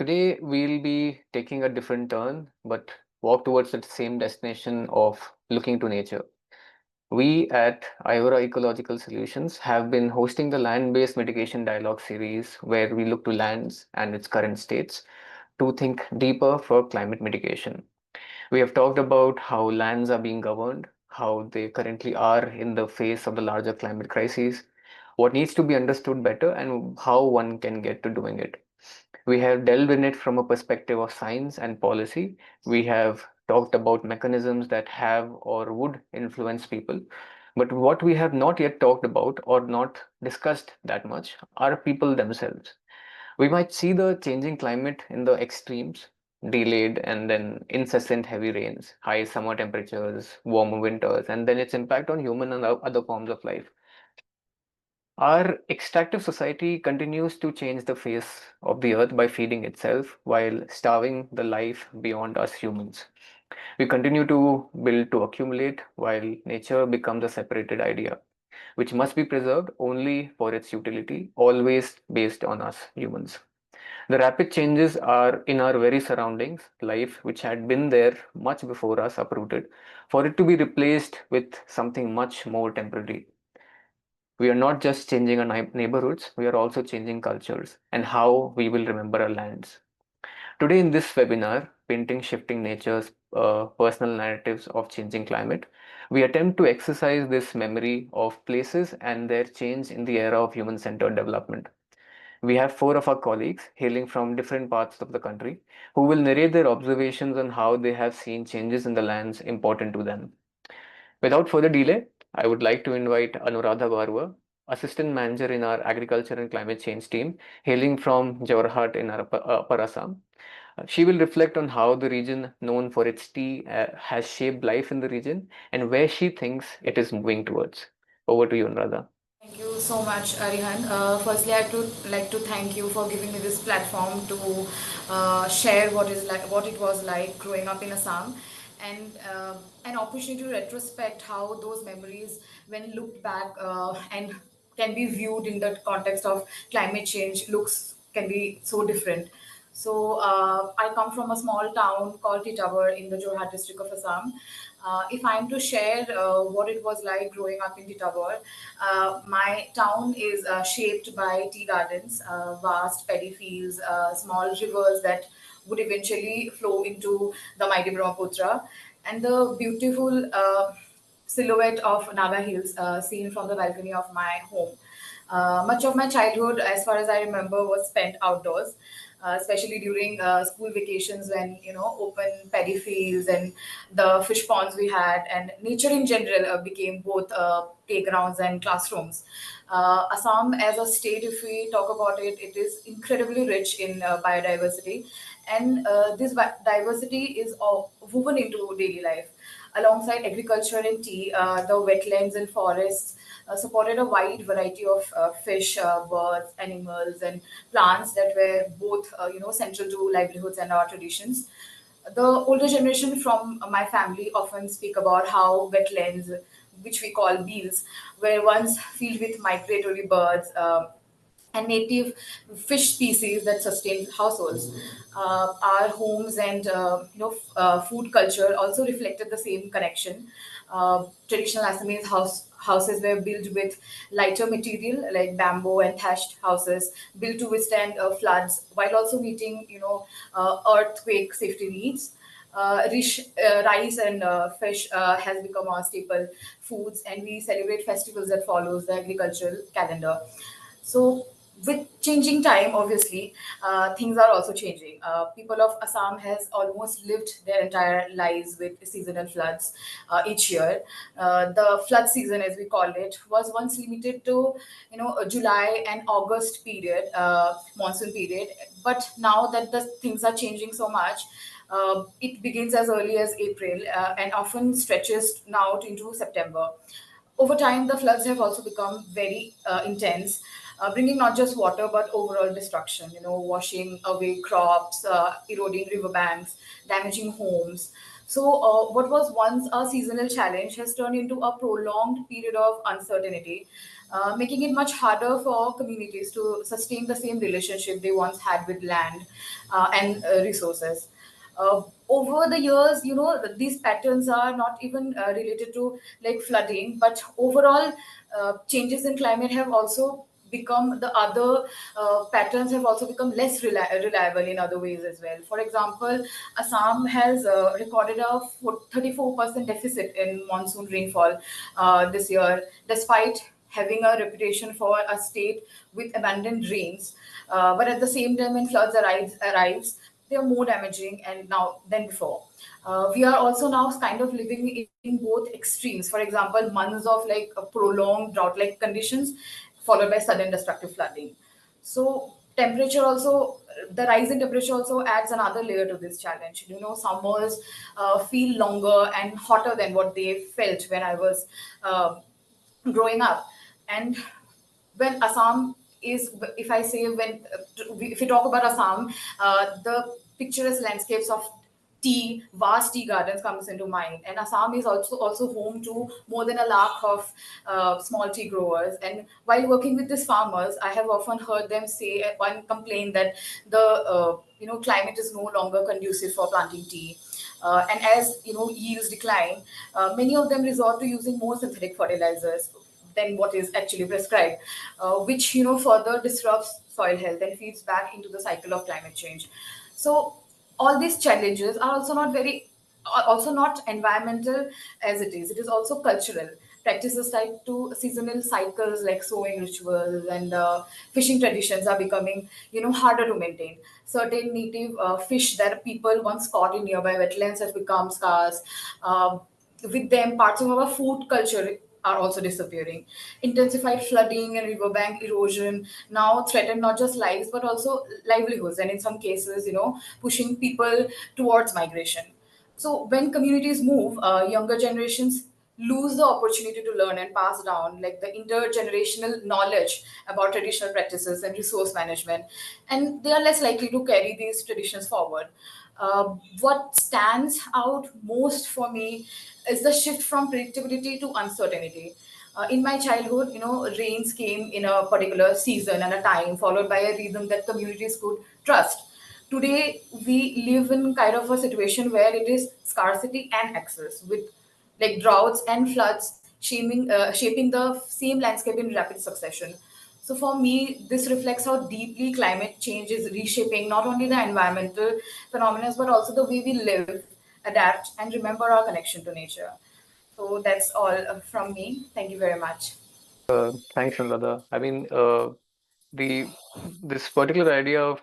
Today we'll be taking a different turn, but walk towards the same destination of looking to nature. We at Iora Ecological Solutions have been hosting the Land-Based Mitigation Dialogue Series, where we look to lands and its current states to think deeper for climate mitigation. We have talked about how lands are being governed, how they currently are in the face of the larger climate crises, what needs to be understood better, and how one can get to doing it. We have delved in it from a perspective of science and policy. We have talked about mechanisms that have or would influence people. But what we have not yet talked about or not discussed that much are people themselves. We might see the changing climate in the extremes, delayed and then incessant heavy rains, high summer temperatures, warmer winters, and then its impact on human and other forms of life. Our extractive society continues to change the face of the earth by feeding itself while starving the life beyond us humans. We continue to build to accumulate while nature becomes a separated idea, which must be preserved only for its utility, always based on us humans. The rapid changes are in our very surroundings, life which had been there much before us uprooted, for it to be replaced with something much more temporary. We are not just changing our neighborhoods, we are also changing cultures and how we will remember our lands. Today, in this webinar, Painting Shifting Nature's Personal Narratives of Changing Climate, we attempt to exercise this memory of places and their change in the era of human centered development. We have four of our colleagues hailing from different parts of the country who will narrate their observations on how they have seen changes in the lands important to them. Without further delay, I would like to invite Anuradha Barua, Assistant Manager in our Agriculture and Climate Change team, hailing from Jorhat in Upper Assam. She will reflect on how the region, known for its tea, has shaped life in the region and where she thinks it is moving towards. Over to you, Anuradha. Thank you so much, Arihant. Firstly, I would like to thank you for giving me this platform to share what it was like growing up in Assam, and an opportunity to retrospect how those memories, when looked back and can be viewed in the context of climate change, looks can be so different. So I come from a small town called Titabar in the Jorhat district of Assam. If I'm to share what it was like growing up in Titabar, my town is shaped by tea gardens, vast paddy fields, small rivers that would eventually flow into the mighty Brahmaputra, and the beautiful silhouette of Naga Hills seen from the balcony of my home. Much of my childhood, as far as I remember, was spent outdoors, especially during school vacations when open paddy fields and the fish ponds we had, and nature in general became both playgrounds and classrooms. Assam, as a state, if we talk about it, it is incredibly rich in biodiversity, and this diversity is woven into daily life. Alongside agriculture and tea, the wetlands and forests supported a wide variety of fish, birds, animals, and plants that were both, central to livelihoods and our traditions. The older generation from my family often speak about how wetlands, which we call beels, were once filled with migratory birds. And native fish species that sustain households. Our homes and food culture also reflected the same connection. Traditional Assamese houses were built with lighter material like bamboo and thatched houses, built to withstand floods, while also meeting earthquake safety needs. Rice and fish has become our staple foods, and we celebrate festivals that follows the agricultural calendar. So, with changing time, obviously, things are also changing. People of Assam has almost lived their entire lives with seasonal floods each year. The flood season, as we call it, was once limited to a July and August period, monsoon period. But now that the things are changing so much, it begins as early as April and often stretches now into September. Over time, the floods have also become very intense, bringing not just water but overall destruction. Washing away crops, eroding riverbanks, damaging homes. So, what was once a seasonal challenge has turned into a prolonged period of uncertainty. making it much harder for communities to sustain the same relationship they once had with land and resources. Over the years, these patterns are not even related to like flooding, but overall changes in climate have also become the other patterns have also become less reliable in other ways as well. For example, Assam has recorded a 34% deficit in monsoon rainfall this year, despite having a reputation for a state with abundant rains. But at the same time, when floods arrives, they are more damaging and now than before. We are also now kind of living in both extremes. For example, months of like a prolonged drought-like conditions, followed by sudden destructive flooding. So temperature also, the rise in temperature also adds another layer to this challenge. Summers feel longer and hotter than what they felt when I was growing up. And when Assam is, if I say when, if we talk about Assam, the picturesque landscapes of vast tea gardens comes into mind. And Assam is also home to more than a lakh of small tea growers. And while working with these farmers, I have often heard them say one complaint that the climate is no longer conducive for planting tea. And as yields decline, many of them resort to using more synthetic fertilizers than what is actually prescribed, which further disrupts soil health and feeds back into the cycle of climate change. So all these challenges are also not environmental as it is. It is also cultural. Practices tied to seasonal cycles like sowing rituals and fishing traditions are becoming harder to maintain. Certain native fish that people once caught in nearby wetlands have become scarce. With them, parts of our food culture are also disappearing. Intensified flooding and riverbank erosion now threaten not just lives but also livelihoods, and in some cases, pushing people towards migration. So when communities move, younger generations lose the opportunity to learn and pass down like the intergenerational knowledge about traditional practices and resource management, and they are less likely to carry these traditions forward. What stands out most for me is the shift from predictability to uncertainty. In my childhood, rains came in a particular season and a time, followed by a rhythm that communities could trust. Today, we live in kind of a situation where it is scarcity and excess, with like droughts and floods shaping the same landscape in rapid succession. So for me, this reflects how deeply climate change is reshaping not only the environmental phenomena but also the way we live, adapt, and remember our connection to nature. So that's all from me. Thank you very much. Thanks, Anuradha. I mean, the this particular idea of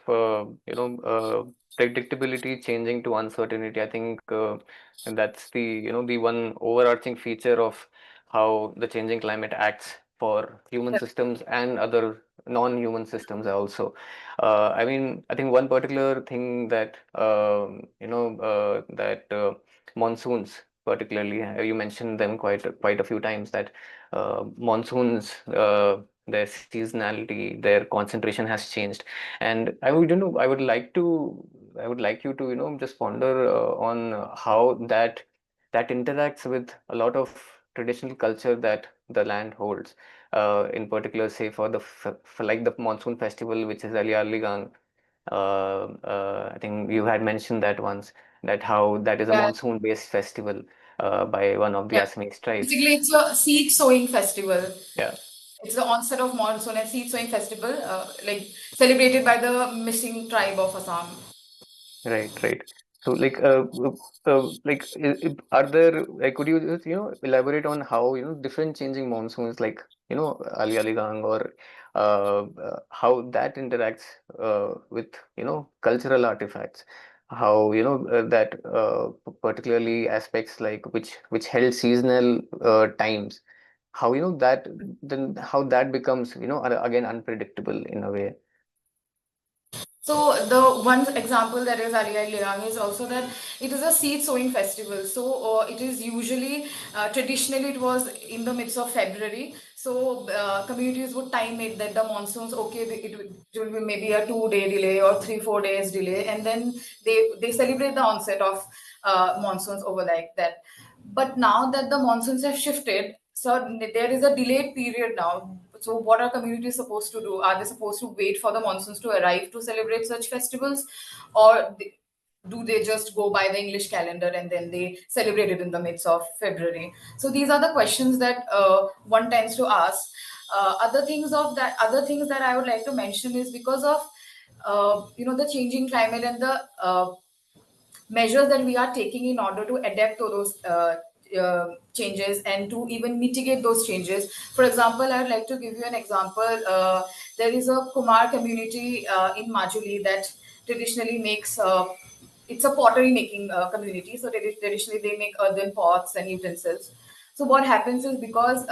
predictability changing to uncertainty, I think and that's the the one overarching feature of how the changing climate acts for human systems and other non-human systems also. I mean, I think one particular thing that monsoons particularly, you mentioned them quite a few times, that monsoons, their seasonality, their concentration has changed. And I would like you to, just ponder on how that interacts with a lot of traditional culture that the land holds. In particular, say for like the monsoon festival, which is Ali Ligang. I think you had mentioned that once, that how that is a Yeah, monsoon-based festival by one of the yeah. Assamese tribes. Basically, it's a seed sowing festival. Yeah. It's the onset of monsoon and seed sowing festival, like celebrated by the missing tribe of Assam. Right, right. So, are there, like, could you just, elaborate on how, different changing monsoons, like, Ali Aligang, or how that interacts with, cultural artifacts, how, that particularly aspects like which held seasonal times, how, then how that becomes, again, unpredictable in a way. So the one example that is Aliyah Lirang is also that it is a seed sowing festival. So it is usually traditionally it was in the midst of February. So communities would time it that the monsoons, okay, it will be maybe a 2 day delay or 3 4 days delay, and then they celebrate the onset of monsoons over like that. But now that the monsoons have shifted, so there is a delayed period now. so what are communities supposed to do? Are they supposed to wait for the monsoons to arrive to celebrate such festivals, or do they just go by the English calendar and then they celebrate it in the midst of February? So these are the questions that one tends to ask. Other things that I would like to mention is because of the changing climate and the measures that we are taking in order to adapt to those changes and to even mitigate those changes. For example, I would like to give you an example. There is a Kumar community in Majuli that traditionally makes it's a pottery making community. So traditionally they make earthen pots and utensils. So what happens is, because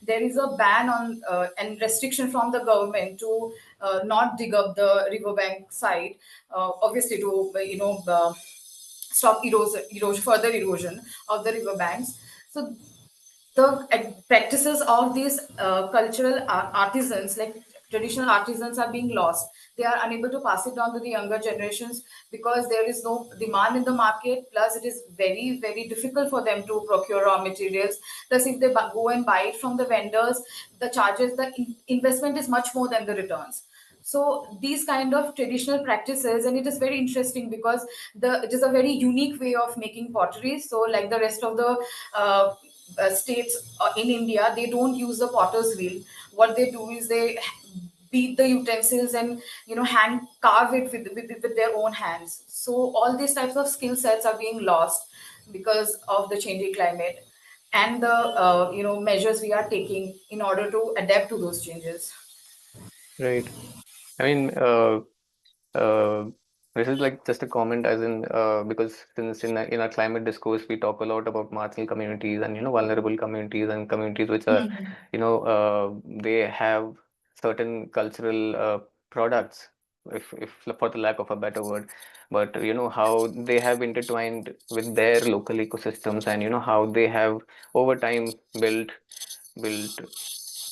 there is a ban on and restriction from the government to not dig up the riverbank side, obviously to stop further erosion of the riverbanks. So the practices of these cultural artisans, like traditional artisans, are being lost. They are unable to pass it on to the younger generations because there is no demand in the market. Plus, it is very, very difficult for them to procure raw materials. Plus, if they go and buy it from the vendors, the charges, the investment is much more than the returns. So these kind of traditional practices, and it is very interesting because it is a very unique way of making pottery. So like the rest of the states in India, they don't use the potter's wheel. What they do is they beat the utensils and hand carve it with their own hands. So all these types of skill sets are being lost because of the changing climate and the measures we are taking in order to adapt to those changes. Right. I mean, uh, this is like just a comment, as in because since in our climate discourse we talk a lot about marginal communities and vulnerable communities and communities which are they have certain cultural products, if for the lack of a better word, but how they have intertwined with their local ecosystems, and how they have over time built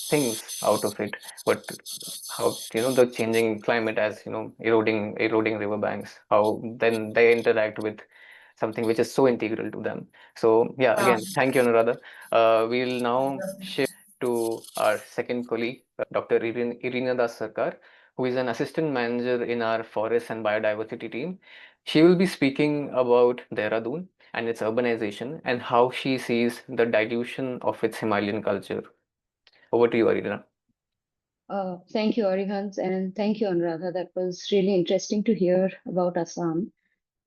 things out of it. But how the changing climate, as eroding riverbanks, how then they interact with something which is so integral to them. So yeah, Yeah. again, thank you, Anuradha. We'll now shift to our second colleague, Dr. Irina Das Sarkar, who is an assistant manager in our forest and biodiversity team. She will be speaking about Dehradun and its urbanization and how she sees the dilution of its Himalayan culture. Over to you, Irina. Thank you, Arihant, and thank you, Anuradha. That was really interesting to hear about Assam.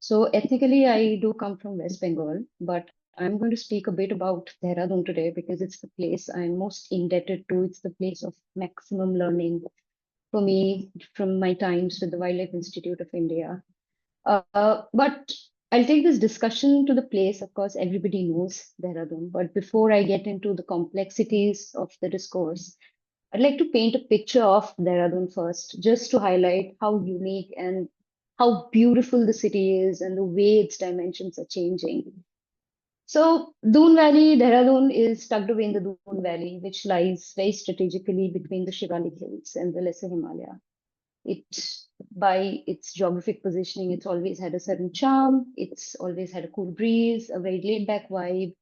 So ethnically, I do come from West Bengal, but I'm going to speak a bit about Dehradun today because it's the place I'm most indebted to. It's the place of maximum learning for me from my times with the Wildlife Institute of India. But I'll take this discussion to the place. Of course, everybody knows Dehradun, but before I get into the complexities of the discourse, I'd like to paint a picture of Dehradun first, just to highlight how unique and how beautiful the city is and the way its dimensions are changing. So, Doon Valley, Dehradun is tucked away in the Doon Valley, which lies very strategically between the Shivalik Hills and the Lesser Himalaya. It, by its geographic positioning, it's always had a certain charm. It's always had a cool breeze, a very laid back vibe,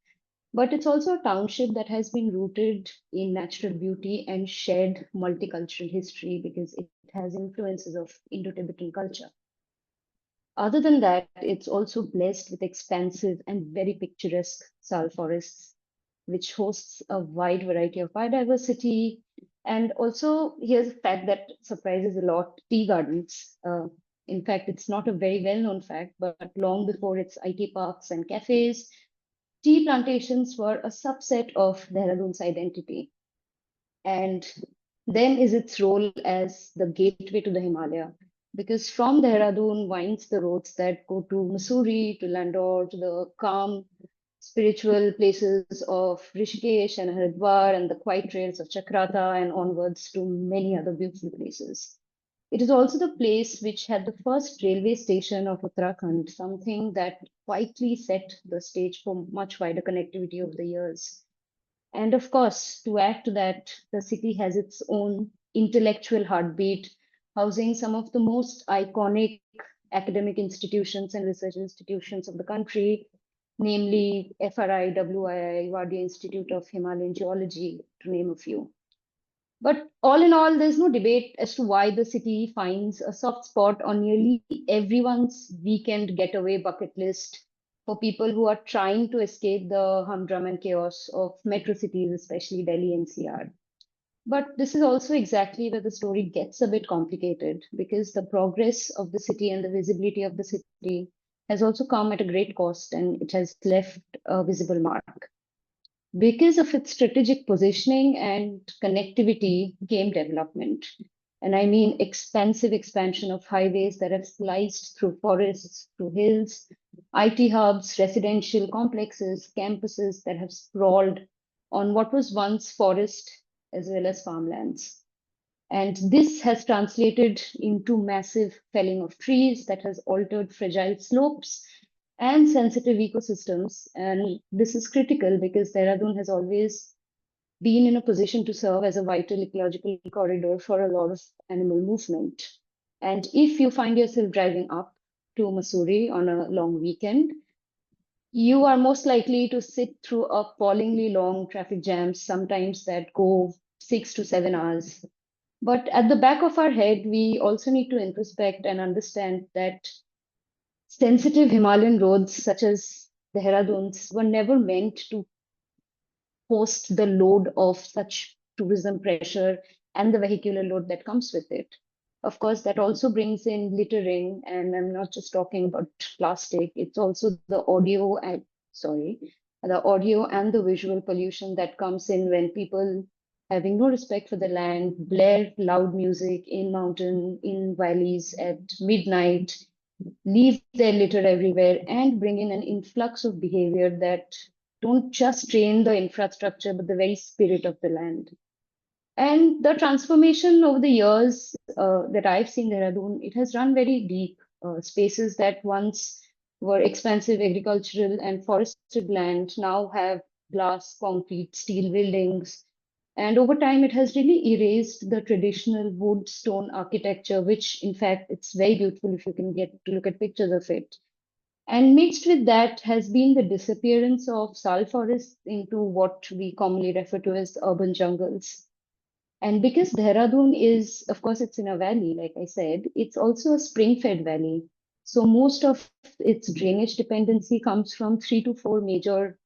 but it's also a township that has been rooted in natural beauty and shared multicultural history because it has influences of Indo-Tibetan culture. Other than that, it's also blessed with expansive and very picturesque sal forests, which hosts a wide variety of biodiversity. And also, here's a fact that surprises a lot: tea gardens. In fact, it's not a very well-known fact, but long before its IT parks and cafes, tea plantations were a subset of Dehradun's identity. And then is its role as the gateway to the Himalaya. Because from Dehradun winds the roads that go to Mussoorie, to Landor, to the calm spiritual places of Rishikesh and Haridwar, and the quiet trails of Chakrata, and onwards to many other beautiful places. It is also the place which had the first railway station of Uttarakhand, something that quietly set the stage for much wider connectivity over the years. And of course, to add to that, the city has its own intellectual heartbeat, housing some of the most iconic academic institutions and research institutions of the country, namely FRI, WII, Wardia Institute of Himalayan Geology, to name a few. But all in all, there's no debate as to why the city finds a soft spot on nearly everyone's weekend getaway bucket list for people who are trying to escape the humdrum and chaos of metro cities, especially Delhi NCR. But this is also exactly where the story gets a bit complicated because the progress of the city and the visibility of the city has also come at a great cost, and it has left a visible mark. Because of its strategic positioning and connectivity, game development, and I mean expansive expansion of highways that have sliced through forests, through hills, IT hubs, residential complexes, campuses that have sprawled on what was once forest as well as farmlands. And this has translated into massive felling of trees that has altered fragile slopes and sensitive ecosystems. And this is critical because Dehradun has always been in a position to serve as a vital ecological corridor for a lot of animal movement. And if you find yourself driving up to Mussoorie on a long weekend, you are most likely to sit through appallingly long traffic jams, sometimes that go 6 to 7 hours. But at the back of our head, we also need to introspect and understand that sensitive Himalayan roads, such as the Dehraduns, were never meant to host the load of such tourism pressure and the vehicular load that comes with it. Of course, that also brings in littering, and I'm not just talking about plastic, it's also the audio and the visual pollution that comes in when people, having no respect for the land, blare loud music in mountain, in valleys at midnight, leave their litter everywhere, and bring in an influx of behavior that don't just drain the infrastructure, but the very spirit of the land. And the transformation over the years that I've seen Dehradun, it has run very deep. Spaces that once were expansive agricultural and forested land now have glass, concrete, steel buildings. And over time, it has really erased the traditional wood stone architecture, which in fact, it's very beautiful if you can get to look at pictures of it. And mixed with that has been the disappearance of sal forests into what we commonly refer to as urban jungles. And because Dehradun is, of course, it's in a valley, like I said, it's also a spring-fed valley. So most of its drainage dependency comes from 3 to 4 major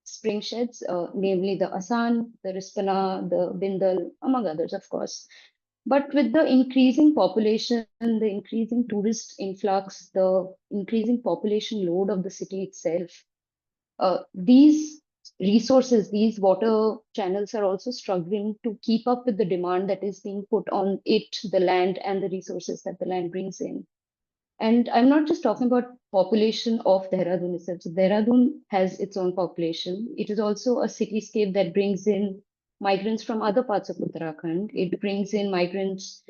spring sheds, namely the Asan, the Rispana, the Bindal, among others, of course. But with the increasing population, the increasing tourist influx, the increasing population load of the city itself, these resources, these water channels are also struggling to keep up with the demand that is being put on it, the land, and the resources that the land brings in. And I'm not just talking about population of Dehradun itself. So Dehradun has its own population. It is also a cityscape that brings in migrants from other parts of Uttarakhand. It brings in migrants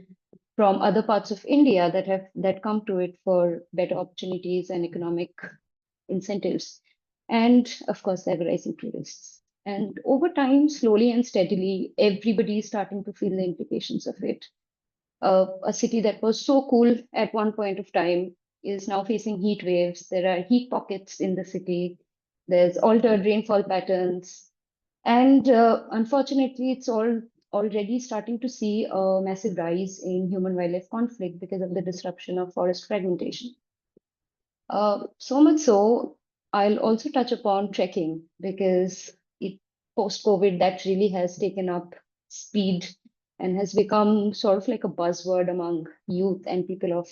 from other parts of India that come to it for better opportunities and economic incentives. And of course, there were rising tourists. And over time, slowly and steadily, everybody is starting to feel the implications of it. A city that was so cool at one point of time is now facing heat waves. There are heat pockets in the city. There's altered rainfall patterns. And unfortunately, it's all already starting to see a massive rise in human-wildlife conflict because of the disruption of forest fragmentation. So much so, I'll also touch upon trekking because post-COVID, that really has taken up speed and has become sort of like a buzzword among youth and people of,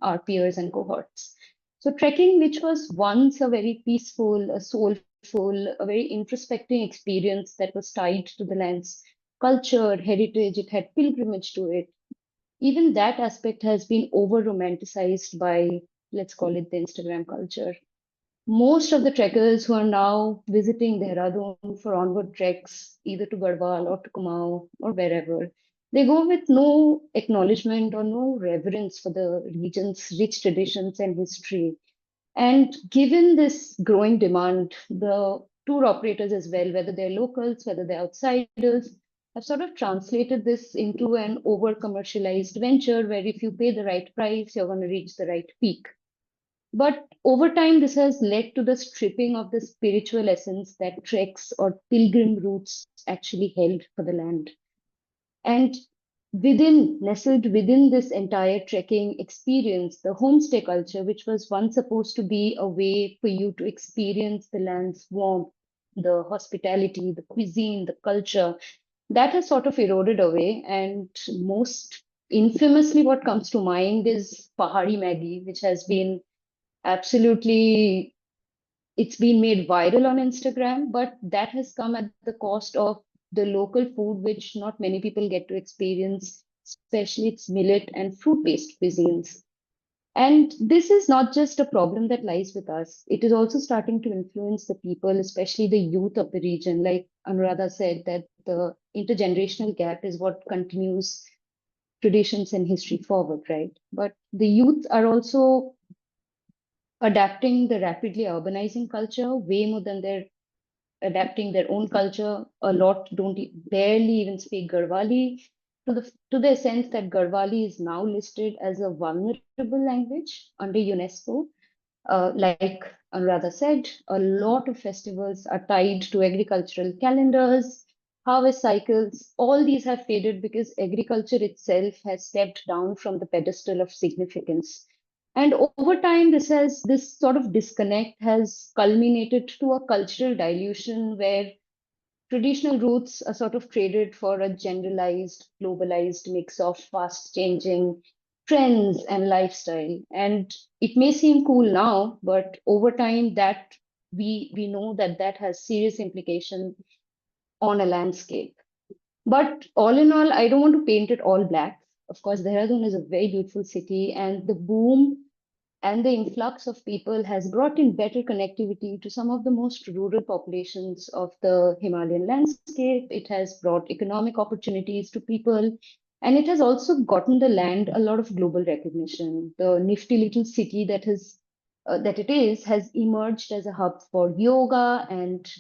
our peers and cohorts. So trekking, which was once a very peaceful, a soulful, a very introspecting experience that was tied to the land's culture, heritage, it had pilgrimage to it. Even that aspect has been over romanticized by, let's call it the Instagram culture. Most of the trekkers who are now visiting Dehradun for onward treks, either to Garhwal or to Kumaon or wherever, they go with no acknowledgement or no reverence for the region's rich traditions and history. And given this growing demand, the tour operators as well, whether they're locals, whether they're outsiders, have sort of translated this into an over commercialized venture where if you pay the right price, you're going to reach the right peak. But over time, this has led to the stripping of the spiritual essence that treks or pilgrim routes actually held for the land. And nestled within this entire trekking experience, the homestay culture, which was once supposed to be a way for you to experience the land's warmth, the hospitality, the cuisine, the culture, that has sort of eroded away. And most infamously, what comes to mind is Pahari Maggi, which has been absolutely, it's been made viral on Instagram, but that has come at the cost of the local food, which not many people get to experience, especially its millet and fruit-based cuisines. And this is not just a problem that lies with us. It is also starting to influence the people, especially the youth of the region. Like Anuradha said, that the intergenerational gap is what continues traditions and history forward, right? But the youth are also adapting the rapidly urbanizing culture way more than they're adapting their own culture. A lot don't barely even speak Garhwali, to the sense that Garhwali is now listed as a vulnerable language under UNESCO. Like Anuradha said, a lot of festivals are tied to agricultural calendars, harvest cycles. All these have faded because agriculture itself has stepped down from the pedestal of significance. And over time, this sort of disconnect has culminated to a cultural dilution where traditional roots are sort of traded for a generalized, globalized mix of fast changing trends and lifestyle. And it may seem cool now, but over time, that we know that that has serious implications on a landscape. But all in all, I don't want to paint it all black. Of course, Dehradun is a very beautiful city, and the boom and the influx of people has brought in better connectivity to some of the most rural populations of the Himalayan landscape. It has brought economic opportunities to people, and it has also gotten the land a lot of global recognition. The nifty little city that it is has emerged as a hub for yoga and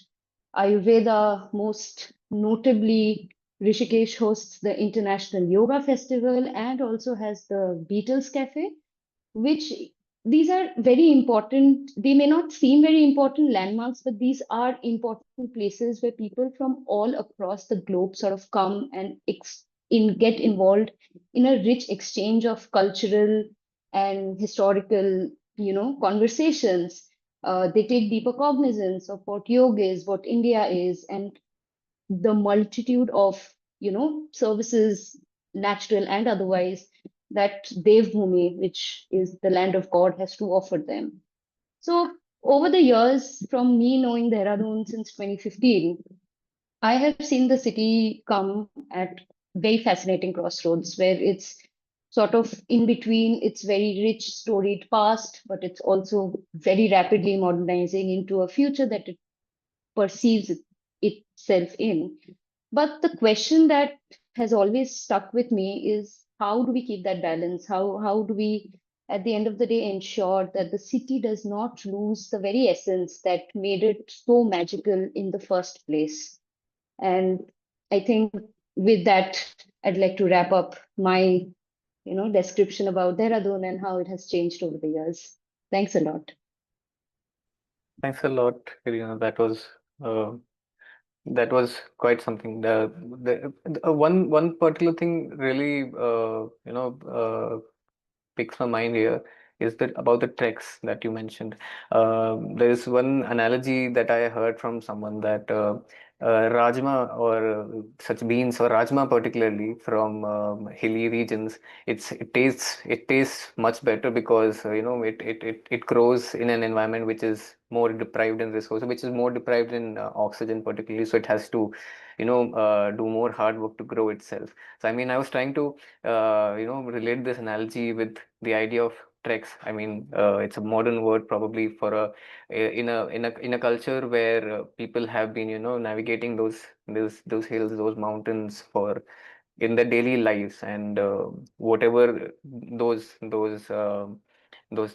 Ayurveda. Most notably, Rishikesh hosts the International Yoga Festival and also has the Beatles Cafe, which these are very important. They may not seem very important landmarks, but these are important places where people from all across the globe sort of come and get involved in a rich exchange of cultural and historical, conversations. They take deeper cognizance of what yoga is, what India is, and the multitude of services, natural and otherwise, that Dev Bhumi, which is the land of God, has to offer them. So over the years, from me knowing Dehradun since 2015, I have seen the city come at very fascinating crossroads where it's sort of in between its very rich, storied past, but it's also very rapidly modernizing into a future that it perceives itself in. But the question that has always stuck with me is, how do we keep that balance? How do we, at the end of the day, ensure that the city does not lose the very essence that made it so magical in the first place? And I think with that, I'd like to wrap up my description about Dehradun and how it has changed over the years. Thanks a lot. Thanks a lot, Irina. Uh, that was quite something. One particular thing really picks my mind here is that about the treks that you mentioned. There is one analogy that I heard from someone that rajma or such beans or rajma particularly from hilly regions, it tastes much better because it grows in an environment which is more deprived in resources, which is more deprived in oxygen particularly. So it has to do more hard work to grow itself. So I mean, I was trying to relate this analogy with the idea of treks. I mean, it's a modern word probably for in a culture where people have been, navigating those hills, those mountains for in their daily lives, and whatever those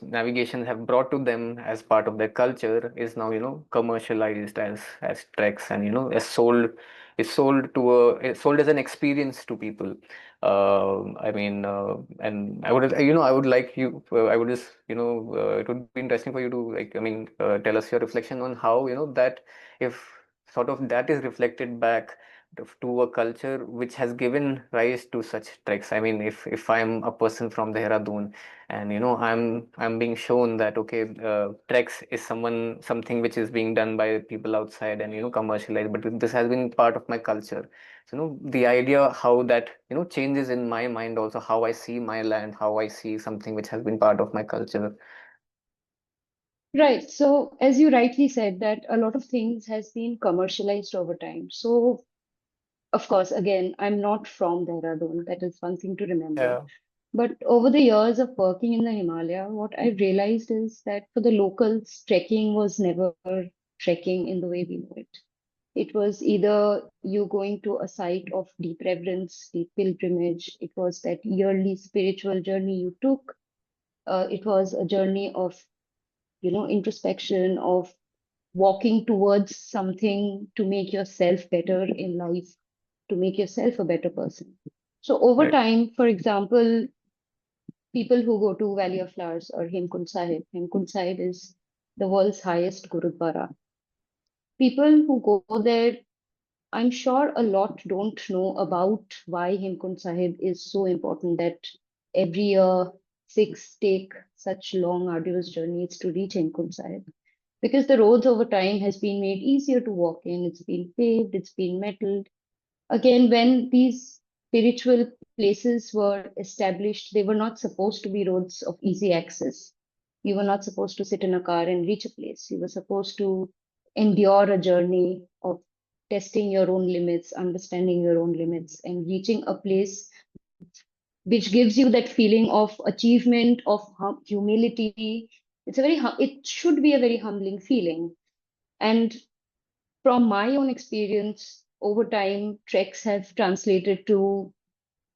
navigations have brought to them as part of their culture is now, commercialized as treks, and is sold as an experience to people. I mean, and I would like you, I would just, it would be interesting for you to, like, I mean, tell us your reflection on how, that if sort of that is reflected back to a culture which has given rise to such treks. I mean, if I'm a person from Dehradun, and I'm being shown that okay, treks is something which is being done by people outside and commercialized, but this has been part of my culture. So the idea how that changes in my mind, also how I see my land, how I see something which has been part of my culture. Right. So, as you rightly said, that a lot of things has been commercialized over time. So, of course, again, I'm not from Dehradun. That is one thing to remember. Yeah. But over the years of working in the Himalaya, what I've realized is that for the locals, trekking was never trekking in the way we know it. It was either you going to a site of deep reverence, deep pilgrimage. It was that yearly spiritual journey you took. It was a journey of, introspection, of walking towards something to make yourself better in life, to make yourself a better person. So over Right. time, for example, people who go to Valley of Flowers or Hemkund Sahib is the world's highest Gurudwara. People who go there, I'm sure a lot don't know about why Hemkund Sahib is so important that every year Sikhs take such long, arduous journeys to reach Hemkund Sahib. Because the roads over time has been made easier to walk in, it's been paved, it's been metalled. Again, when these spiritual places were established, they were not supposed to be roads of easy access. You were not supposed to sit in a car and reach a place. You were supposed to endure a journey of testing your own limits, understanding your own limits, and reaching a place which gives you that feeling of achievement, of humility. It should be a very humbling feeling. And from my own experience, over time, treks have translated to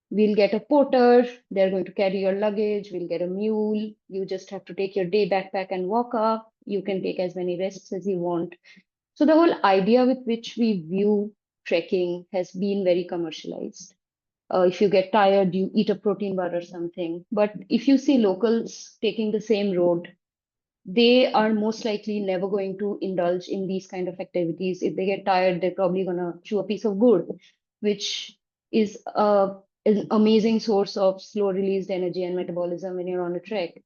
we'll get a porter, they're going to carry your luggage, we'll get a mule, you just have to take your day backpack and walk up, you can take as many rests as you want. So the whole idea with which we view trekking has been very commercialized. If you get tired, you eat a protein bar or something. But if you see locals taking the same road, they are most likely never going to indulge in these kind of activities. If they get tired, they're probably going to chew a piece of wood, which is an amazing source of slow released energy and metabolism when you're on a trek.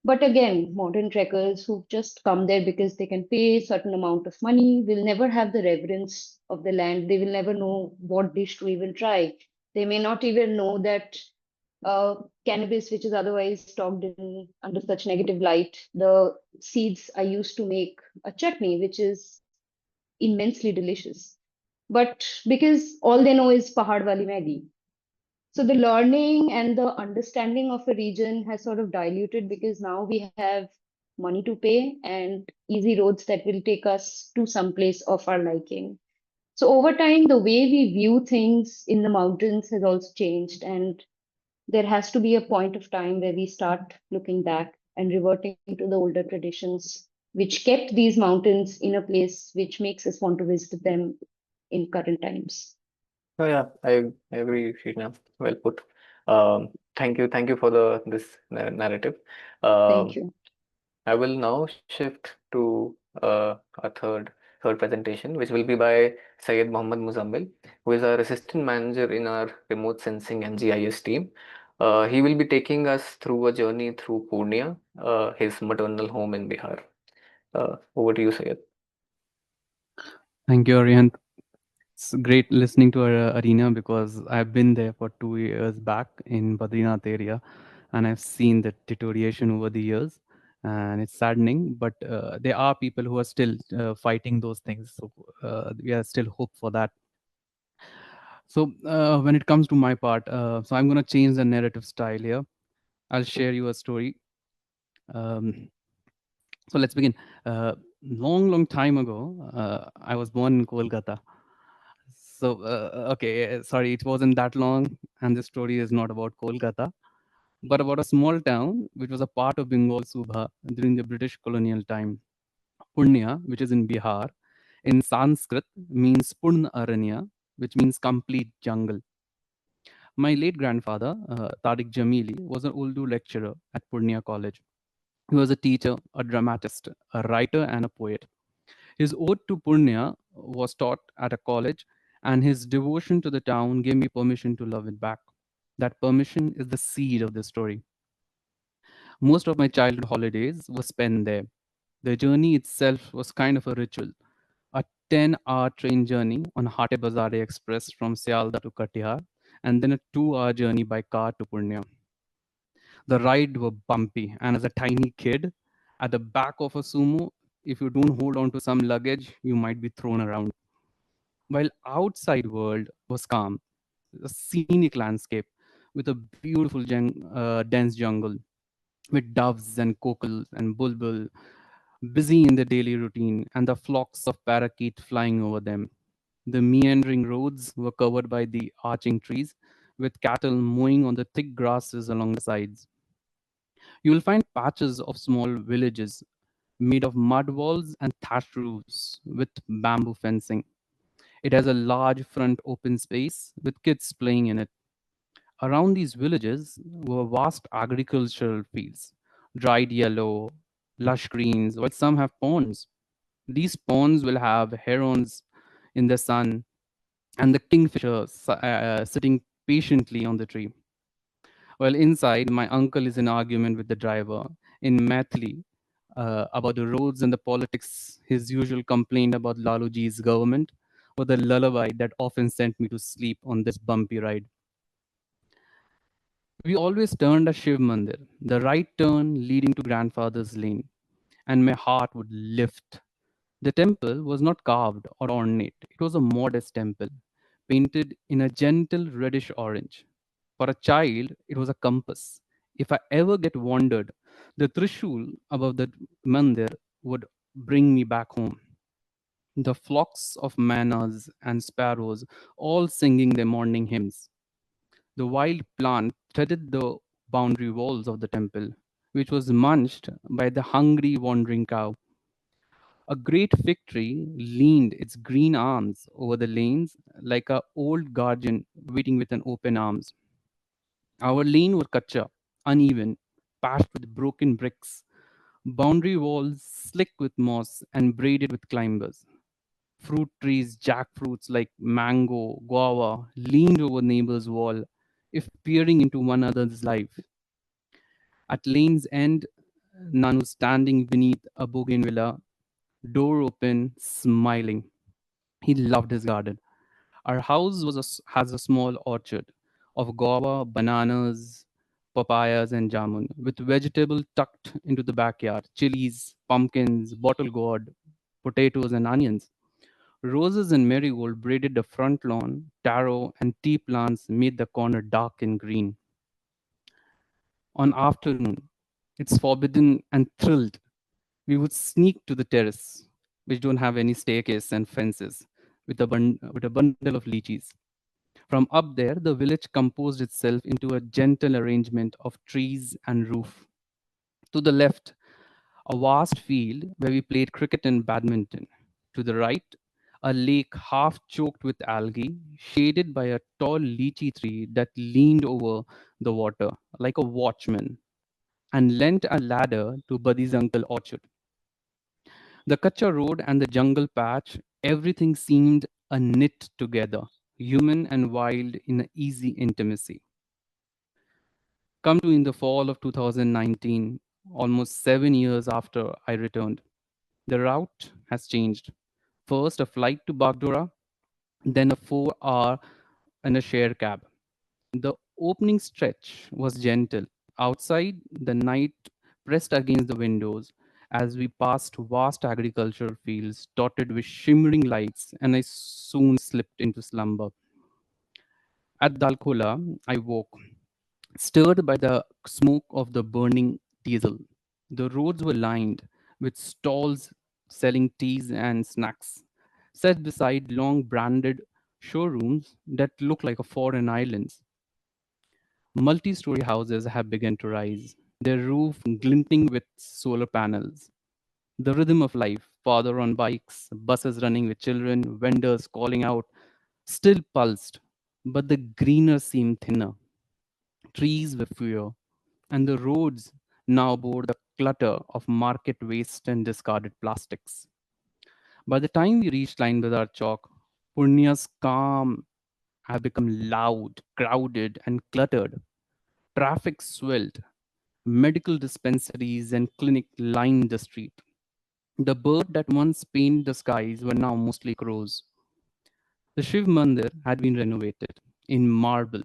But again, modern trekkers who just come there because they can pay a certain amount of money will never have the reverence of the land. They will never know what dish to even try. They may not even know that uh, cannabis, which is otherwise talked in under such negative light, the seeds are used to make a chutney, which is immensely delicious. But because all they know is Pahad Wali Maggi. So the learning and the understanding of a region has sort of diluted because now we have money to pay and easy roads that will take us to some place of our liking. So over time, the way we view things in the mountains has also changed, and there has to be a point of time where we start looking back and reverting to the older traditions, which kept these mountains in a place which makes us want to visit them in current times. Oh yeah, I agree, Sheena. Well put. Thank you for this narrative. Thank Um, you. I will now shift to a third presentation, which will be by Syed Mohammad Muzammil, who is our assistant manager in our remote sensing and GIS team. He will be taking us through a journey through Purnia, his maternal home in Bihar. Over to you, Syed. Thank you, Arihant. It's great listening to Arena because I've been there for 2 years back in Badrinath area, and I've seen the deterioration over the years, and it's saddening. But there are people who are still fighting those things, so we are still hope for that. So when it comes to my part, so I'm gonna change the narrative style here. I'll share you a story. Um, so let's begin. Long time ago, I was born in Kolkata. So, okay, sorry, it wasn't that long, and the story is not about Kolkata, but about a small town which was a part of Bengal Subha during the British colonial time. Purnia, which is in Bihar, in Sanskrit means Purna Aranya, which means complete jungle. My late grandfather, Tariq Jamili, was an Urdu lecturer at Purnia College. He was a teacher, a dramatist, a writer, and a poet. His ode to Purnia was taught at a college, and his devotion to the town gave me permission to love it back. That permission is the seed of the story. Most of my childhood holidays were spent there. The journey itself was kind of a ritual. A 10-hour train journey on Hate Bazare Express from Sialda to Katihar, and then a 2-hour journey by car to Purnia. The ride were bumpy, and as a tiny kid, at the back of a sumo, if you don't hold on to some luggage, you might be thrown around. While outside world was calm, a scenic landscape with a beautiful dense jungle with doves and kokals and bulbul busy in their daily routine and the flocks of parakeet flying over them. The meandering roads were covered by the arching trees with cattle mowing on the thick grasses along the sides. You will find patches of small villages made of mud walls and thatched roofs with bamboo fencing. It has a large front open space with kids playing in it. Around these villages were vast agricultural fields, dried yellow, lush greens, while some have ponds. These ponds will have herons in the sun and the kingfisher sitting patiently on the tree. While inside, my uncle is in argument with the driver in Mathili about the roads and the politics. His usual complaint about Laluji's government was the lullaby that often sent me to sleep on this bumpy ride. We always turned a Shiv Mandir, the right turn leading to grandfather's lane, and my heart would lift. The temple was not carved or ornate, it was a modest temple, painted in a gentle reddish orange. For a child, it was a compass. If I ever get wandered, the Trishul above the mandir would bring me back home. The flocks of manas and sparrows all singing their morning hymns. The wild plant threaded the boundary walls of the temple, which was munched by the hungry wandering cow. A great fig tree leaned its green arms over the lanes like a old guardian waiting with an open arms. Our lane was kacha, uneven, patched with broken bricks, boundary walls slick with moss and braided with climbers. Fruit trees, jackfruits like mango, guava, leaned over neighbor's wall, if peering into one another's life. At lane's end, Nanu standing beneath a bougainvillea, door open, smiling. He loved his garden. Our house has a small orchard of guava, bananas, papayas, and jamun, with vegetable tucked into the backyard, chilies, pumpkins, bottle gourd, potatoes, and onions. Roses and marigold braided the front lawn, taro and tea plants made the corner dark and green. On afternoon, it's forbidden and thrilled. We would sneak to the terrace, which don't have any staircase and fences, with a bundle of lychees. From up there, the village composed itself into a gentle arrangement of trees and roof. To the left, a vast field where we played cricket and badminton. To the right, a lake half choked with algae, shaded by a tall lychee tree that leaned over the water like a watchman and lent a ladder to Buddy's uncle orchard. The Kacha road and the jungle patch, everything seemed a knit together, human and wild in an easy intimacy. Come to in the fall of 2019, almost 7 years after I returned. The route has changed. First, a flight to Bagdora, then a 4 hour in a share cab. The opening stretch was gentle. Outside, the night pressed against the windows as we passed vast agricultural fields dotted with shimmering lights, and I soon slipped into slumber. At Dalkola, I woke, stirred by the smoke of the burning diesel. The roads were lined with stalls selling teas and snacks, set beside long branded showrooms that look like a foreign islands. Multi-story houses have begun to rise, their roof glinting with solar panels. The rhythm of life, father on bikes, buses running with children, vendors calling out, still pulsed, but the greener seemed thinner. Trees were fewer, and the roads now bore the clutter of market waste and discarded plastics. By the time we reached Line Bazaar Chowk, Purnia's calm have become loud, crowded, and cluttered. Traffic swelled, medical dispensaries and clinic lined the street. The birds that once painted the skies were now mostly crows. The Shiv Mandir had been renovated in marble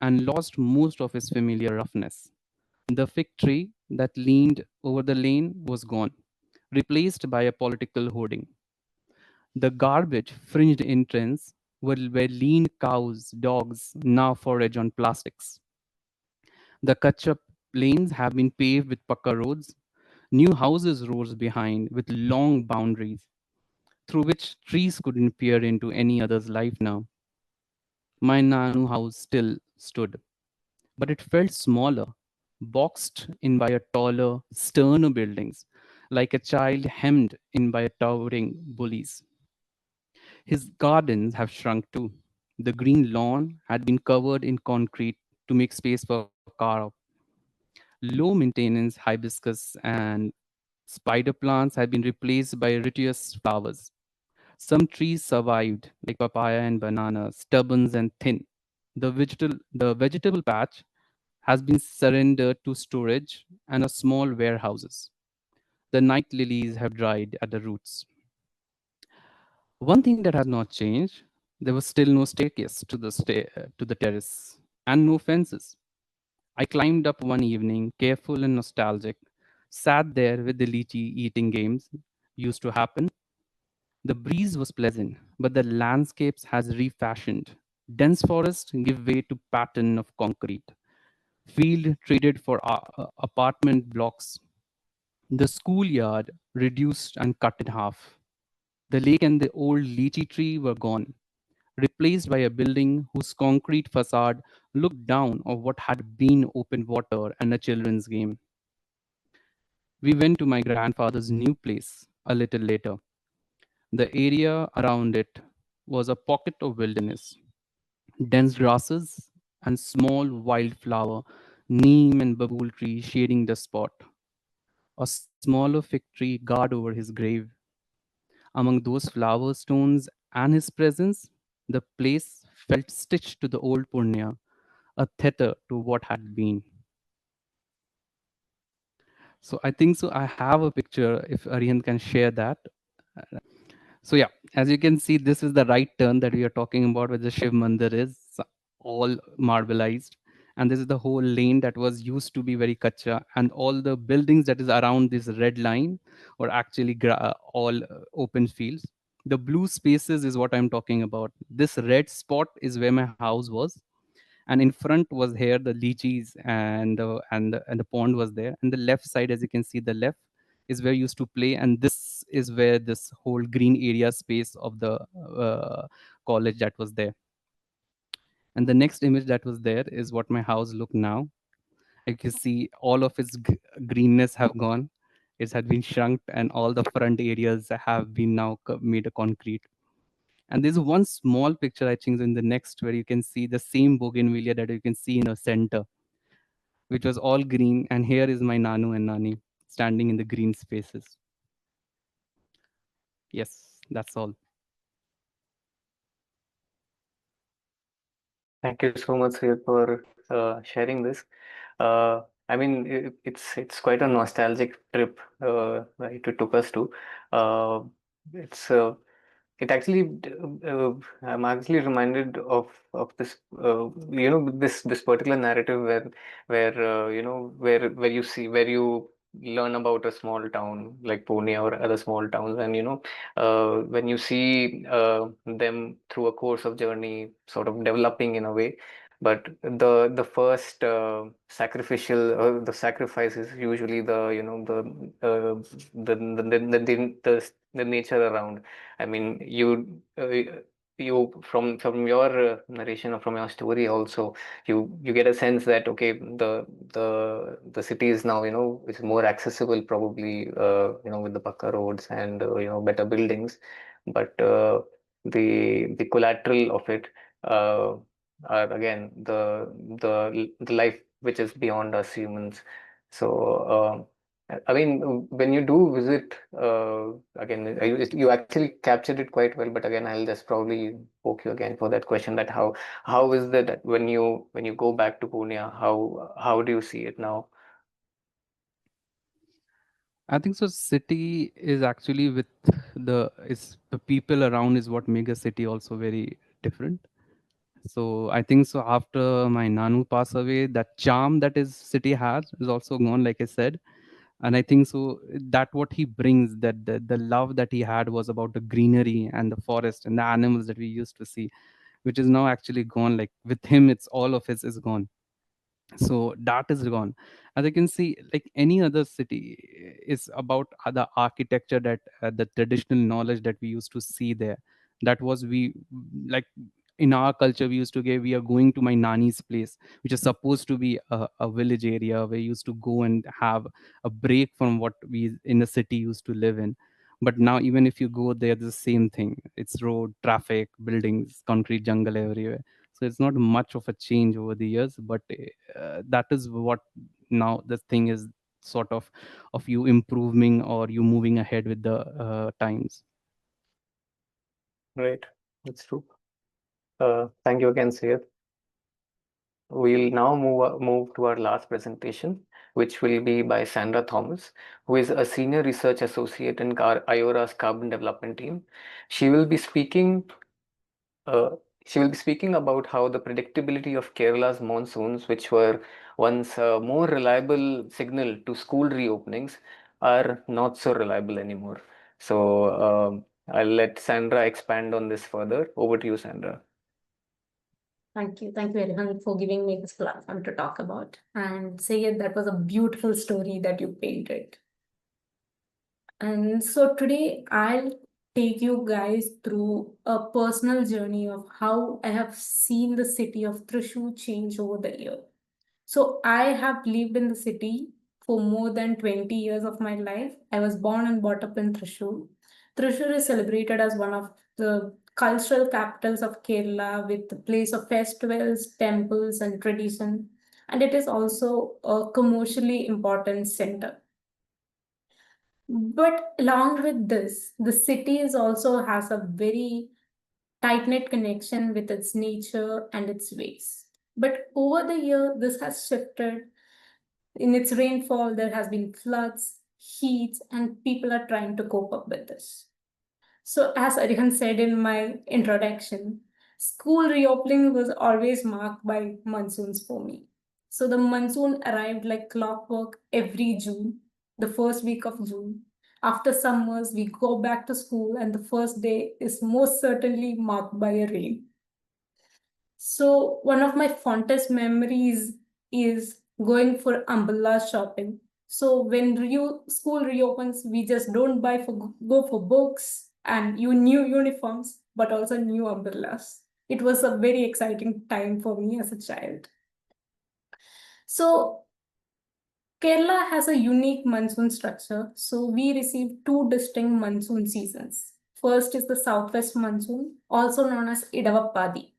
and lost most of its familiar roughness. The fig tree that leaned over the lane was gone, replaced by a political hoarding. The garbage fringed entrance where lean cows, dogs now forage on plastics. The Kachap lanes have been paved with Pakka roads. New houses rose behind with long boundaries through which trees couldn't peer into any other's life now. My Nanu house still stood, but it felt smaller, boxed in by a taller, sterner buildings, like a child hemmed in by a towering bullies. His gardens have shrunk too. The green lawn had been covered in concrete to make space for car. Low maintenance hibiscus and spider plants had been replaced by retious flowers. Some trees survived, like papaya and banana, stubborn and thin. The vegetable patch has been surrendered to storage and a small warehouses. The night lilies have dried at the roots. One thing that has not changed, there was still no staircase to the terrace and no fences. I climbed up one evening, careful and nostalgic, sat there with the lychee eating games used to happen. The breeze was pleasant, but the landscapes has refashioned. Dense forest give way to pattern of concrete. Field traded for apartment blocks. The schoolyard reduced and cut in half. The lake and the old lychee tree were gone, replaced by a building whose concrete facade looked down on what had been open water and a children's game. We went to my grandfather's new place a little later. The area around it was a pocket of wilderness, dense grasses and small wildflower, neem and babool tree shading the spot. A smaller fig tree guard over his grave. Among those flower stones and his presence, the place felt stitched to the old Purnia, a tether to what had been. So I think so. I have a picture if Arihant can share that. So yeah, as you can see, this is the right turn that we are talking about, where the Shiv Mandir is all marbleized. And this is the whole lane that was used to be very kacha, and all the buildings that is around this red line were actually all open fields. The blue spaces is what I'm talking about. This red spot is where my house was, and in front was here the lychees and the pond was there. And the left side, as you can see, the left is where I used to play, and this is where this whole green area space of the college that was there. And the next image that was there is what my house look now. You can see all of its greenness have gone. It had been shrunk, and all the front areas have been now made a concrete. And there's one small picture, I think, in the next where you can see the same bougainvillea that you can see in the center, which was all green. And here is my Nanu and Nani standing in the green spaces. Yes, that's all. Thank you so much, Syed, for sharing this. I mean, it's quite a nostalgic trip, right, it took us to. Uh, it's It actually, I'm actually reminded of this, this particular narrative where where you see where you learn about a small town like Pune or other small towns, and when you see them through a course of journey, sort of developing in a way. But the first the sacrifice is usually the nature around. I mean, you from your narration or from your story also, you get a sense that okay, the city is now is more accessible probably with the Pakka roads and better buildings, but the collateral of it uh, are again the life which is beyond us humans. So I mean, when you do visit, again, you actually captured it quite well. But again, I'll just probably poke you again for that question: that how is that when you go back to Pune, how do you see it now? I think so. City is actually with the people around is what make a city also very different. So I think so. After my Nanu pass away, that charm that his city has is also gone, like I said. And I think so that what he brings, that the love that he had was about the greenery and the forest and the animals that we used to see, which is now actually gone. Like with him, it's all of it is gone. So that is gone. As I can see, like any other city is about the architecture, that the traditional knowledge that we used to see there. That was we like in our culture we used to get, we are going to my nani's place, which is supposed to be a village area where you used to go and have a break from what we in the city used to live in. But now even if you go there, the same thing, it's road traffic, buildings, concrete jungle everywhere. So it's not much of a change over the years, but that is what now the thing is, sort of you improving or you moving ahead with the times. Right, that's true. Thank you again, Syed. We'll now move to our last presentation, which will be by Sandra Thomas, who is a senior research associate in IORA's carbon development team. She will be speaking. Uh, she will be speaking about how the predictability of Kerala's monsoons, which were once a more reliable signal to school reopenings, are not so reliable anymore. So I'll let Sandra expand on this further. Over to you, Sandra. Thank you, Arihant, for giving me this platform to talk about. And Sayed, that was a beautiful story that you painted. And so today I'll take you guys through a personal journey of how I have seen the city of Thrissur change over the year. So I have lived in the city for more than 20 years of my life. I was born and brought up in Thrissur. Thrissur is celebrated as one of the cultural capitals of Kerala, with the place of festivals, temples, and tradition. And it is also a commercially important center. But along with this, the city is also has a very tight-knit connection with its nature and its ways. But over the year, this has shifted. In its rainfall, there has been floods, heats, and people are trying to cope up with this. So, as Arihant said in my introduction, school reopening was always marked by monsoons for me. So, the monsoon arrived like clockwork every June, the first week of June. After summers, we go back to school, and the first day is most certainly marked by a rain. So, one of my fondest memories is going for umbrella shopping. So, when school reopens, we just don't go for books and new uniforms, but also new umbrellas. It was a very exciting time for me as a child. So, Kerala has a unique monsoon structure. So, we receive two distinct monsoon seasons. First is the southwest monsoon, also known as Idavappadi.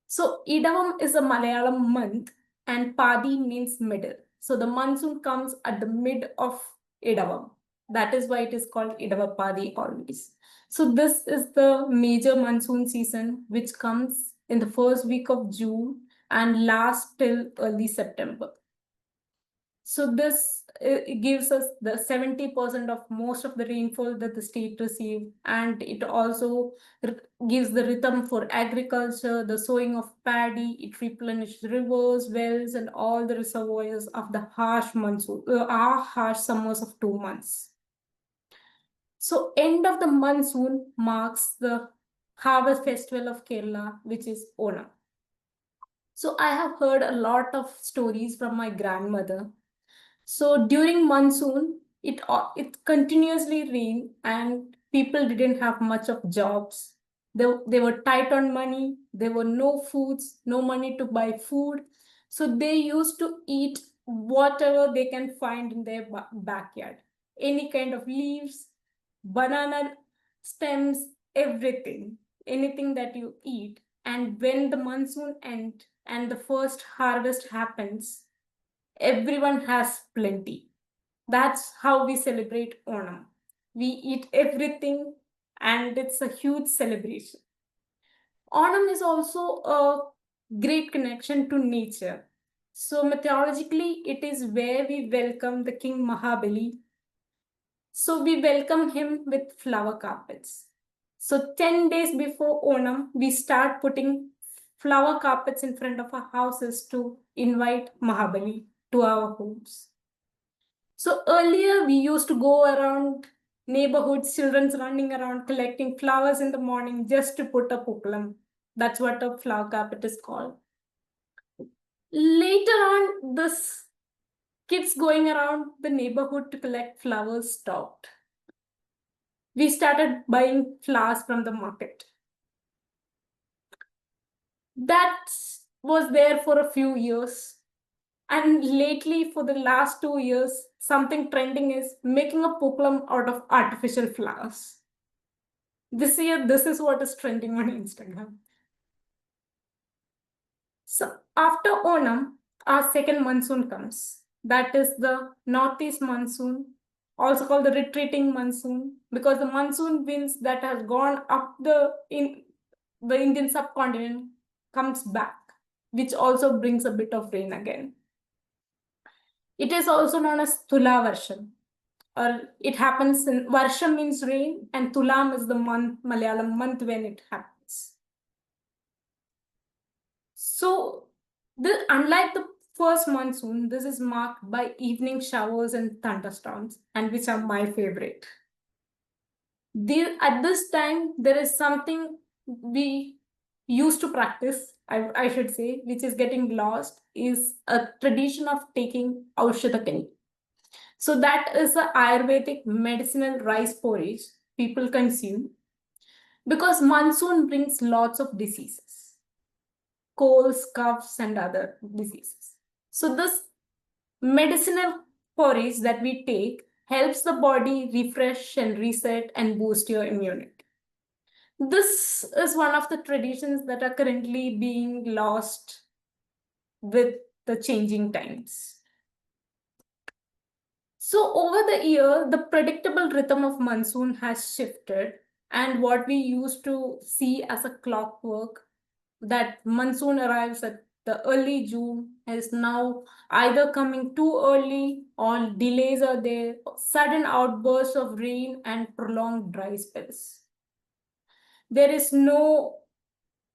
So Idavam is a Malayalam month and Padi means middle. So the monsoon comes at the mid of Idavam. That is why it is called Idavappadi always. So this is the major monsoon season which comes in the first week of June and lasts till early September. So this it gives us the 70% of most of the rainfall that the state receives, and it also gives the rhythm for agriculture, the sowing of paddy. It replenishes rivers, wells, and all the reservoirs of the harsh summers of 2 months. So end of the monsoon marks the harvest festival of Kerala, which is Onam. So I have heard a lot of stories from my grandmother. So during monsoon, it continuously rained and people didn't have much of jobs. They were tight on money. There were no foods, no money to buy food. So they used to eat whatever they can find in their backyard. Any kind of leaves, banana stems, everything, anything that you eat. And when the monsoon ends and the first harvest happens, everyone has plenty. That's how we celebrate Onam. We eat everything and it's a huge celebration. Onam is also a great connection to nature. So mythologically, it is where we welcome the king Mahabali. So we welcome him with flower carpets. So 10 days before Onam, we start putting flower carpets in front of our houses to invite Mahabali to our homes. So earlier we used to go around neighborhoods, children's running around collecting flowers in the morning just to put a puklam. That's what a flower carpet is called. Later on, this kids going around the neighborhood to collect flowers stopped. We started buying flowers from the market. That was there for a few years. And lately, for the last 2 years, something trending is making a puklam out of artificial flowers. This year, this is what is trending on Instagram. So after Onam, our second monsoon comes. That is the northeast monsoon, also called the retreating monsoon, because the monsoon winds that have gone up the Indian subcontinent comes back, which also brings a bit of rain again. It is also known as Tula Varsham, or it happens in Varsham means rain, and Tulam is the month, Malayalam month when it happens. So, unlike the first monsoon, this is marked by evening showers and thunderstorms, and which are my favorite. At this time, there is something we used to practice, I should say, which is getting lost, is a tradition of taking Aushadakani. So that is the Ayurvedic medicinal rice porridge people consume because monsoon brings lots of diseases, colds, coughs, and other diseases. So this medicinal porridge that we take helps the body refresh and reset and boost your immunity. This is one of the traditions that are currently being lost with the changing times. So over the year, the predictable rhythm of monsoon has shifted, and what we used to see as a clockwork, that monsoon arrives at the early June, is now either coming too early or delays are there, sudden outbursts of rain and prolonged dry spells. There is no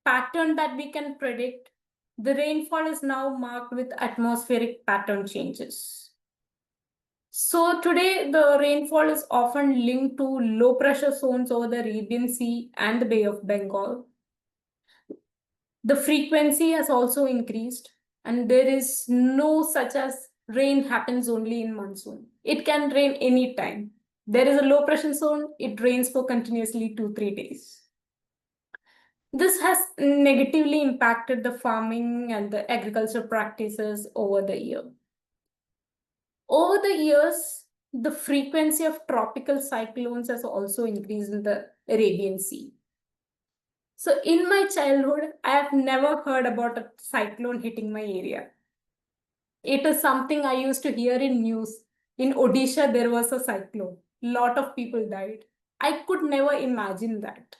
pattern that we can predict. The rainfall is now marked with atmospheric pattern changes. So today, the rainfall is often linked to low pressure zones over the Arabian Sea and the Bay of Bengal. The frequency has also increased, and there is no such as rain happens only in monsoon. It can rain anytime. There is a low pressure zone, it rains for continuously 2-3 days. This has negatively impacted the farming and the agriculture practices over the year. Over the years, the frequency of tropical cyclones has also increased in the Arabian Sea. So in my childhood, I have never heard about a cyclone hitting my area. It is something I used to hear in news. In Odisha, there was a cyclone. A lot of people died. I could never imagine that.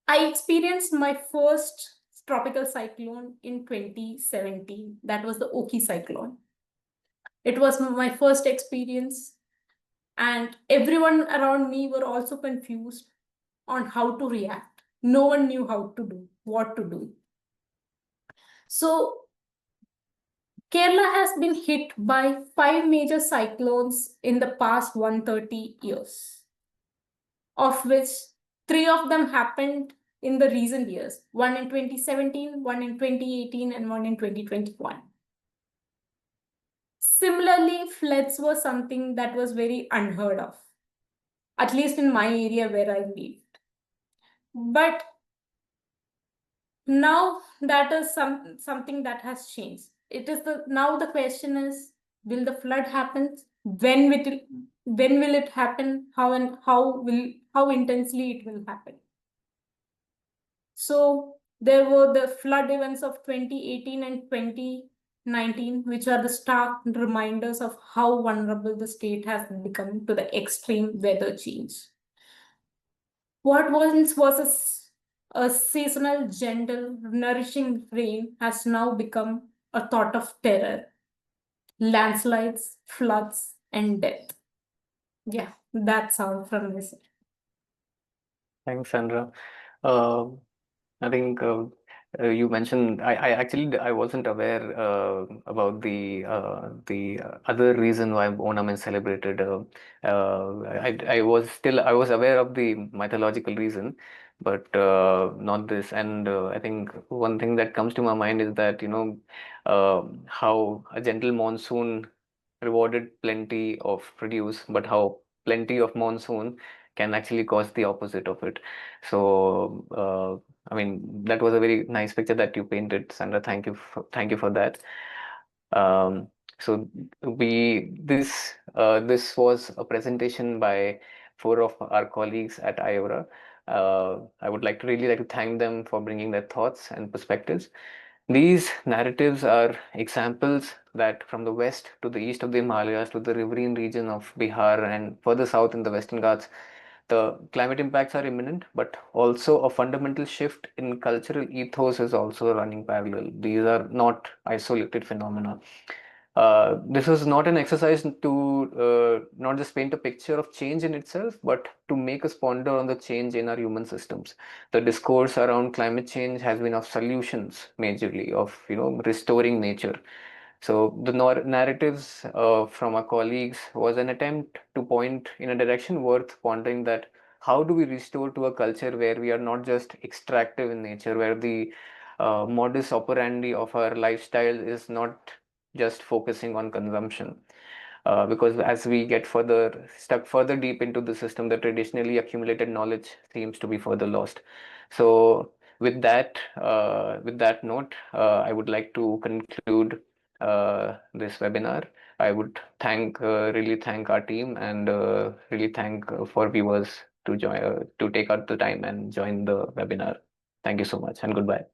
I experienced my first tropical cyclone in 2017. That was the Oki cyclone. It was my first experience, and everyone around me were also confused on how to react. No one knew how to do, what to do. So Kerala has been hit by 5 major cyclones in the past 130 years, of which 3 of them happened in the recent years, one in 2017, one in 2018, and one in 2021. Similarly, floods were something that was very unheard of, at least in my area where I lived. But now that is something that has changed. Now the question is, will the flood happen? When will it happen? How intensely it will happen? So there were the flood events of 2018 and 2019 19, which are the stark reminders of how vulnerable the state has become to the extreme weather change. What once was a seasonal, gentle, nourishing rain has now become a thought of terror, landslides, floods, and death. Yeah, that's all from this. Thanks, Sandra. I think you mentioned I wasn't aware about the other reason why Onam is celebrated. I was aware of the mythological reason, but not this. And I think one thing that comes to my mind is that how a gentle monsoon rewarded plenty of produce, but how plenty of monsoon can actually cause the opposite of it. So, I mean, that was a very nice picture that you painted, Sandra. Thank you for that. So this was a presentation by four of our colleagues at IORA. I would really like to thank them for bringing their thoughts and perspectives. These narratives are examples that from the west to the east of the Himalayas to the riverine region of Bihar and further south in the Western Ghats, the climate impacts are imminent, but also a fundamental shift in cultural ethos is also running parallel. These are not isolated phenomena. This was not an exercise to not just paint a picture of change in itself, but to make us ponder on the change in our human systems. The discourse around climate change has been of solutions, majorly of restoring nature. So the narratives from our colleagues was an attempt to point in a direction worth pondering, that how do we restore to a culture where we are not just extractive in nature, where the modus operandi of our lifestyle is not just focusing on consumption. Because as we get stuck further deep into the system, the traditionally accumulated knowledge seems to be further lost. So with that note, I would like to conclude this webinar. I would really thank our team, and really thank for viewers to take out the time and join the webinar. Thank you so much, and goodbye.